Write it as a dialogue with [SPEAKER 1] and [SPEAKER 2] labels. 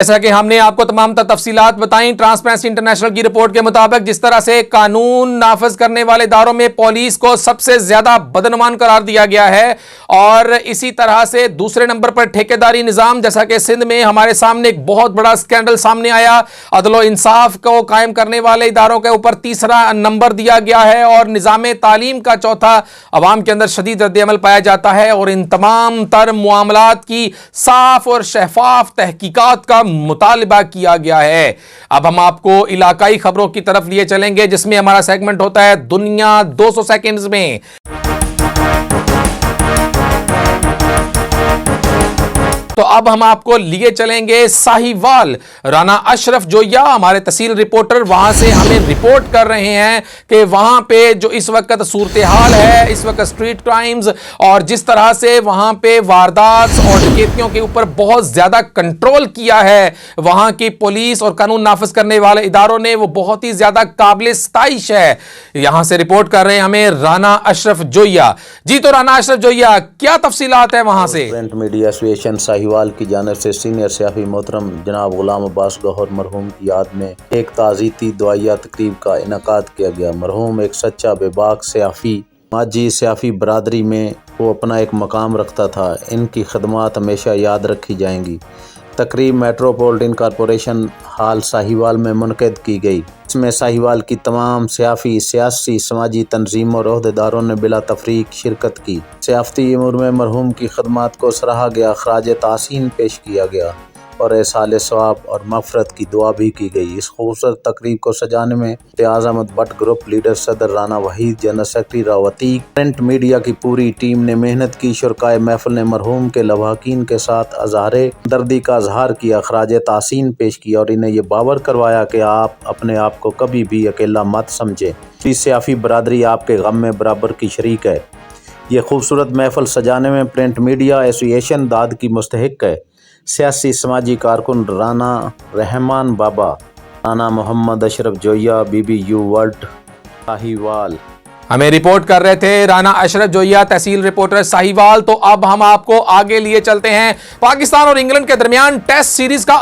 [SPEAKER 1] جیسا کہ ہم نے آپ کو تمام تفصیلات بتائیں، ٹرانسپیرنسی انٹرنیشنل کی رپورٹ کے مطابق جس طرح سے قانون نافذ کرنے والے اداروں میں پولیس کو سب سے زیادہ بدعنوان قرار دیا گیا ہے، اور اسی طرح سے دوسرے نمبر پر ٹھیکیداری نظام، جیسا کہ سندھ میں ہمارے سامنے ایک بہت بڑا سکینڈل سامنے آیا، عدل و انصاف کو قائم کرنے والے اداروں کے اوپر تیسرا نمبر دیا گیا ہے، اور نظام تعلیم کا چوتھا، عوام کے اندر شدید رد عمل پایا جاتا ہے، اور ان تمام تر معاملات کی صاف اور شفاف تحقیقات کا مطالبہ کیا گیا ہے۔ اب ہم آپ کو علاقائی خبروں کی طرف لیے چلیں گے، جس میں ہمارا سیگمنٹ ہوتا ہے دنیا 200 سیکنڈز میں۔ تو اب ہم آپ کو لیے چلیں گے ساہیوال۔ رانا اشرف جویا ہمارے تحصیل رپورٹر وہاں سے ہمیں رپورٹ کر رہے ہیں کہ وہاں پہ جو اس وقت صورتحال ہے، اس وقت سٹریٹ کرائمز اور جس طرح سے وہاں پہ واردات اور ڈکیتیوں کے اوپر بہت زیادہ کنٹرول کیا ہے وہاں کی پولیس اور قانون نافذ کرنے والے اداروں نے، وہ بہت ہی زیادہ قابل ستائش ہے۔ یہاں سے رپورٹ کر رہے ہیں ہمیں رانا اشرف جویا۔ جی تو رانا اشرف جویا، کیا تفصیلات ہیں وہاں سے؟
[SPEAKER 2] پرنٹ میڈیا ایسوسی ایشن ساہیوال کی جانب سے سینئر صحافی محترم جناب غلام عباس گوہر مرحوم کی یاد میں ایک تعزیتی دعائیہ تقریب کا انعقاد کیا گیا۔ مرحوم ایک سچا بے باک صحافی، ماجی صحافی برادری میں وہ اپنا ایک مقام رکھتا تھا۔ ان کی خدمات ہمیشہ یاد رکھی جائیں گی۔ تقریب میٹروپولیٹن کارپوریشن ہال ساہیوال میں منعقد کی گئی۔ اس میں ساہیوال کی تمام صحافی، سیاسی، سماجی تنظیموں اور عہدیداروں نے بلا تفریق شرکت کی۔ صحافتی امور میں مرحوم کی خدمات کو سراہا گیا، خراج تحسین پیش کیا گیا اور احصال ثواب اور مغفرت کی دعا بھی کی گئی۔ اس خوبصورت تقریب کو سجانے میں امتیاز احمد بٹ، گروپ لیڈر صدر رانا وحید، جنرل سیکرٹری راوتیق، پرنٹ میڈیا کی پوری ٹیم نے محنت کی۔ شرکائے محفل نے مرحوم کے لواحقین کے ساتھ اظہار ہمدردی کا اظہار کیا، خراج تحسین پیش کیا اور انہیں یہ باور کروایا کہ آپ اپنے آپ کو کبھی بھی اکیلا مت سمجھیں۔ پوری صحافی برادری آپ کے غم میں برابر کی شریک ہے۔ یہ خوبصورت محفل سجانے میں پرنٹ میڈیا ایسوسی ایشن داد کی مستحق ہے۔ سیاسی سماجی کارکن Rana Rehman Baba, Rana Muhammad Ashraf Joya, B B U world Sahiwal.
[SPEAKER 1] ہمیں رپورٹ کر رہے تھے رانا اشرف جویا، تحصیل رپورٹر ساہیوال۔ تو اب ہم آپ کو آگے لیے چلتے ہیں۔ پاکستان اور انگلینڈ کے درمیان ٹیسٹ سیریز کا